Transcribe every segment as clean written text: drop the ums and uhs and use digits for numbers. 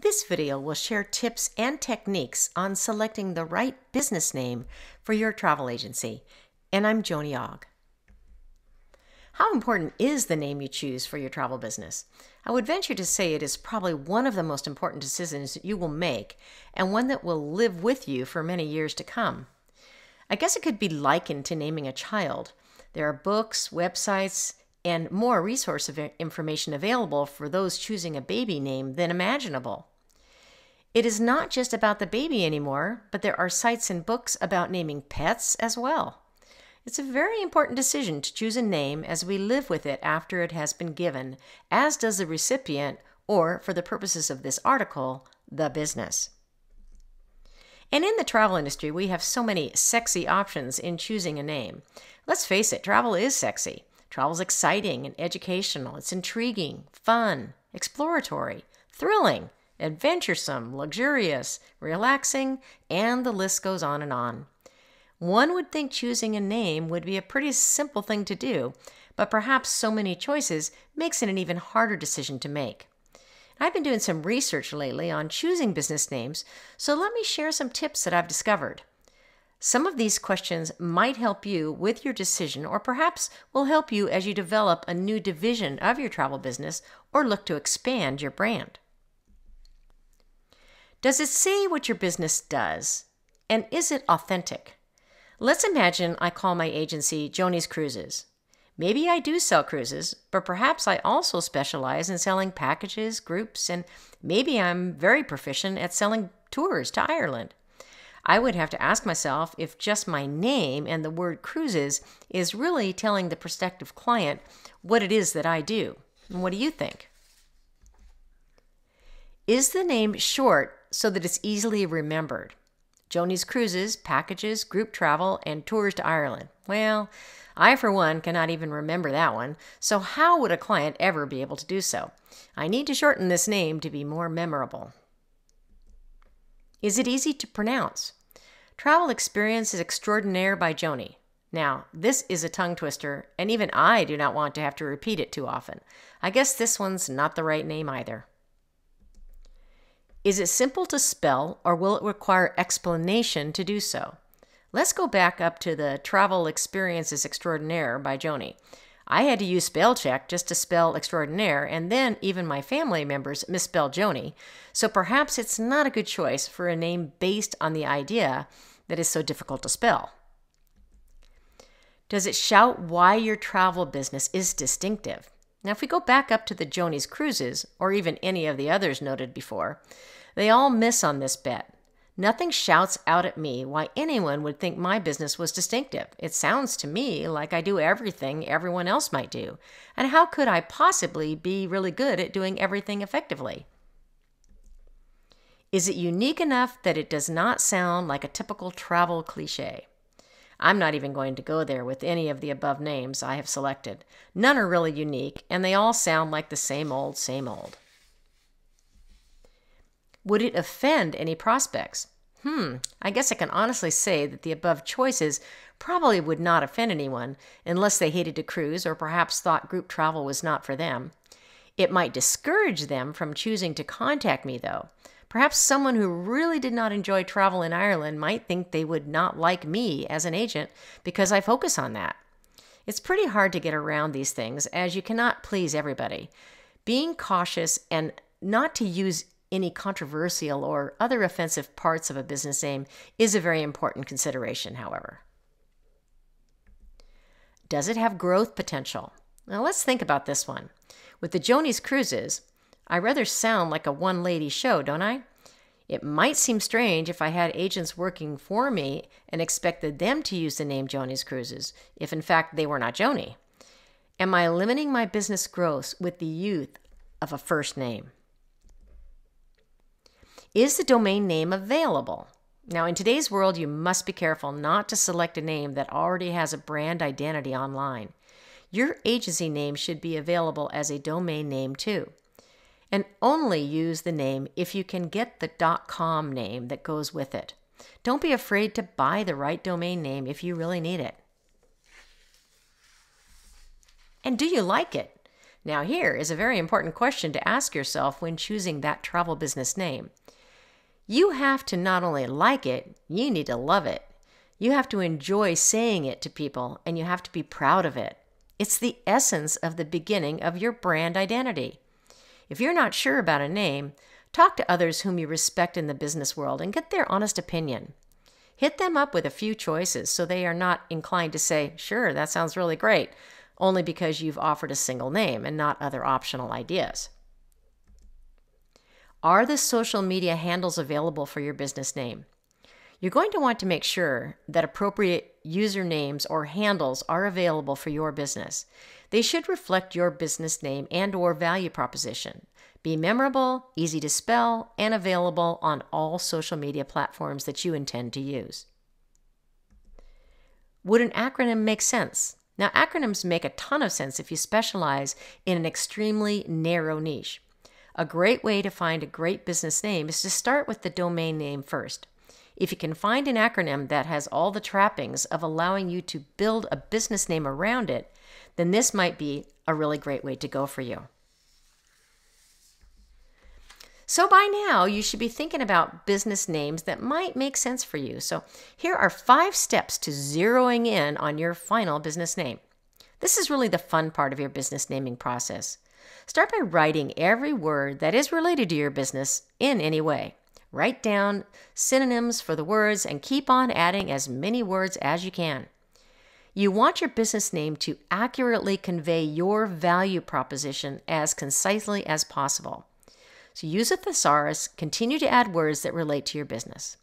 This video will share tips and techniques on selecting the right business name for your travel agency, and I'm Joni Ogg. How important is the name you choose for your travel business? I would venture to say it is probably one of the most important decisions that you will make, and one that will live with you for many years to come. I guess it could be likened to naming a child. There are books, websites, and more resource information available for those choosing a baby name than imaginable. It is not just about the baby anymore, but there are sites and books about naming pets as well. It's a very important decision to choose a name as we live with it after it has been given, as does the recipient, or for the purposes of this article, the business. And in the travel industry, we have so many sexy options in choosing a name. Let's face it, travel is sexy. Travel's exciting and educational. It's intriguing, fun, exploratory, thrilling, adventuresome, luxurious, relaxing, and the list goes on and on. One would think choosing a name would be a pretty simple thing to do, but perhaps so many choices makes it an even harder decision to make. I've been doing some research lately on choosing business names, so let me share some tips that I've discovered. Some of these questions might help you with your decision, or perhaps will help you as you develop a new division of your travel business or look to expand your brand. Does it say what your business does? And is it authentic? Let's imagine I call my agency Joni's Cruises. Maybe I do sell cruises, but perhaps I also specialize in selling packages, groups, and maybe I'm very proficient at selling tours to Ireland. I would have to ask myself if just my name and the word cruises is really telling the prospective client what it is that I do. And what do you think? Is the name short so that it's easily remembered? Joni's Cruises, packages, group travel, and tours to Ireland. Well, I, for one, cannot even remember that one, so how would a client ever be able to do so? I need to shorten this name to be more memorable. Is it easy to pronounce? Travel Experiences Extraordinaire by Joni. Now, this is a tongue twister, and even I do not want to have to repeat it too often. I guess this one's not the right name either. Is it simple to spell, or will it require explanation to do so? Let's go back up to the Travel Experiences Extraordinaire by Joni. I had to use spell check just to spell extraordinaire, and then even my family members misspelled Joni, so perhaps it's not a good choice for a name based on the idea that is so difficult to spell. Does it shout why your travel business is distinctive? Now, if we go back up to the Joni's Cruises, or even any of the others noted before, they all miss on this bet. Nothing shouts out at me why anyone would think my business was distinctive. It sounds to me like I do everything everyone else might do. And how could I possibly be really good at doing everything effectively? Is it unique enough that it does not sound like a typical travel cliche? I'm not even going to go there with any of the above names I have selected. None are really unique, and they all sound like the same old, same old. Would it offend any prospects? I guess I can honestly say that the above choices probably would not offend anyone unless they hated to cruise or perhaps thought group travel was not for them. It might discourage them from choosing to contact me, though. Perhaps someone who really did not enjoy travel in Ireland might think they would not like me as an agent because I focus on that. It's pretty hard to get around these things as you cannot please everybody. Being cautious and not to use any controversial or other offensive parts of a business name is a very important consideration, however. Does it have growth potential? Now let's think about this one. With the Joni's Cruises, I rather sound like a one-lady show, don't I? It might seem strange if I had agents working for me and expected them to use the name Joni's Cruises, if in fact they were not Joni. Am I limiting my business growth with the use of a first name? Is the domain name available? Now, in today's world, you must be careful not to select a name that already has a brand identity online. Your agency name should be available as a domain name too. And only use the name if you can get the .com name that goes with it. Don't be afraid to buy the right domain name if you really need it. And do you like it? Now here is a very important question to ask yourself when choosing that travel business name. You have to not only like it, you need to love it. You have to enjoy saying it to people, and you have to be proud of it. It's the essence of the beginning of your brand identity. If you're not sure about a name, talk to others whom you respect in the business world and get their honest opinion. Hit them up with a few choices so they are not inclined to say, sure, that sounds really great, only because you've offered a single name and not other optional ideas. Are the social media handles available for your business name? You're going to want to make sure that appropriate usernames or handles are available for your business. They should reflect your business name and/or value proposition. Be memorable, easy to spell, and available on all social media platforms that you intend to use. Would an acronym make sense? Now, acronyms make a ton of sense if you specialize in an extremely narrow niche. A great way to find a great business name is to start with the domain name first. If you can find an acronym that has all the trappings of allowing you to build a business name around it, then this might be a really great way to go for you. So by now, you should be thinking about business names that might make sense for you. So here are 5 steps to zeroing in on your final business name. This is really the fun part of your business naming process. Start by writing every word that is related to your business in any way. Write down synonyms for the words and keep on adding as many words as you can. You want your business name to accurately convey your value proposition as concisely as possible. So use a thesaurus, continue to add words that relate to your business.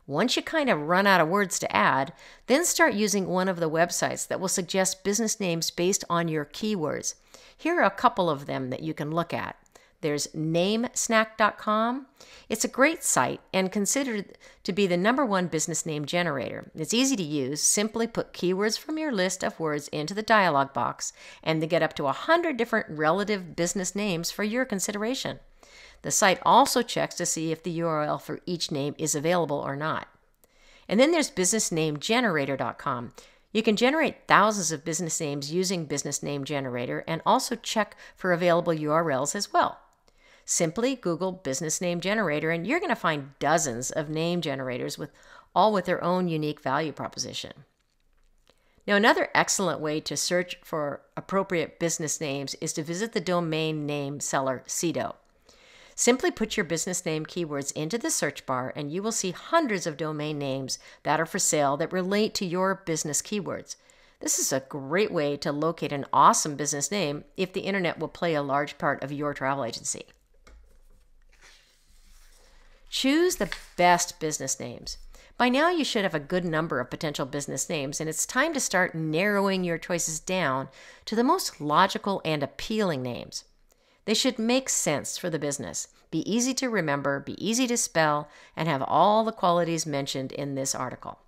Once you kind of run out of words to add, then start using one of the websites that will suggest business names based on your keywords. Here are a couple of them that you can look at. There's namesnack.com. It's a great site and considered to be the #1 business name generator. It's easy to use. Simply put keywords from your list of words into the dialog box, and they get up to 100 different relative business names for your consideration. The site also checks to see if the URL for each name is available or not. And then there's businessnamegenerator.com. You can generate thousands of business names using Business Name Generator and also check for available URLs as well. Simply Google Business Name Generator and you're going to find dozens of name generators all with their own unique value proposition. Now, another excellent way to search for appropriate business names is to visit the domain name seller Cedo. Simply put your business name keywords into the search bar and you will see hundreds of domain names that are for sale that relate to your business keywords. This is a great way to locate an awesome business name if the internet will play a large part of your travel agency. Choose the best business names. By now you should have a good number of potential business names, and it's time to start narrowing your choices down to the most logical and appealing names. They should make sense for the business, be easy to remember, be easy to spell, and have all the qualities mentioned in this article.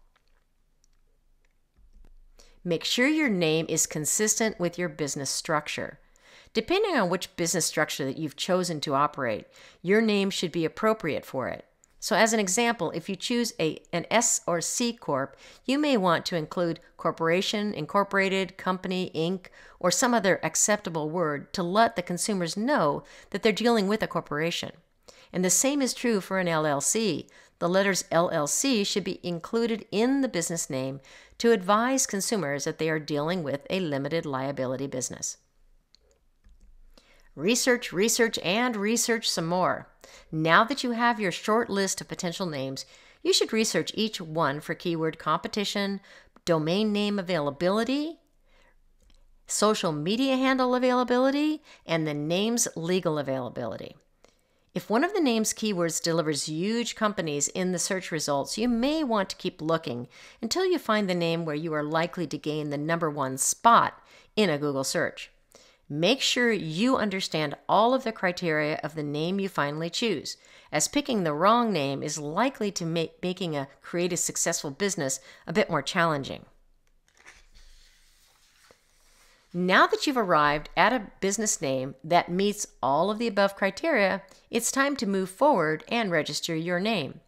Make sure your name is consistent with your business structure. Depending on which business structure that you've chosen to operate, your name should be appropriate for it. So as an example, if you choose an S or C Corp, you may want to include corporation, incorporated, company, Inc., or some other acceptable word to let the consumers know that they're dealing with a corporation. And the same is true for an LLC. The letters LLC should be included in the business name to advise consumers that they are dealing with a limited liability business. Research, and research some more. Now that you have your short list of potential names, you should research each one for keyword competition, domain name availability, social media handle availability, and the name's legal availability. If one of the name's keywords delivers huge companies in the search results, you may want to keep looking until you find the name where you are likely to gain the #1 spot in a Google search. Make sure you understand all of the criteria of the name you finally choose, as picking the wrong name is likely to make making a creative, successful business a bit more challenging. Now that you've arrived at a business name that meets all of the above criteria, it's time to move forward and register your name.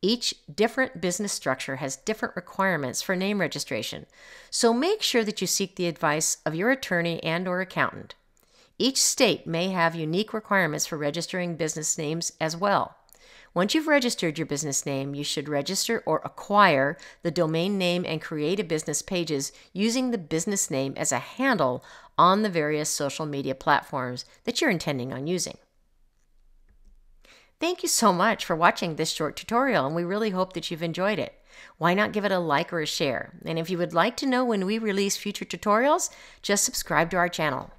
Each different business structure has different requirements for name registration, so make sure that you seek the advice of your attorney and/or accountant. Each state may have unique requirements for registering business names as well. Once you've registered your business name, you should register or acquire the domain name and create a business pages using the business name as a handle on the various social media platforms that you're intending on using. Thank you so much for watching this short tutorial, and we really hope that you've enjoyed it. Why not give it a like or a share? And if you would like to know when we release future tutorials, just subscribe to our channel.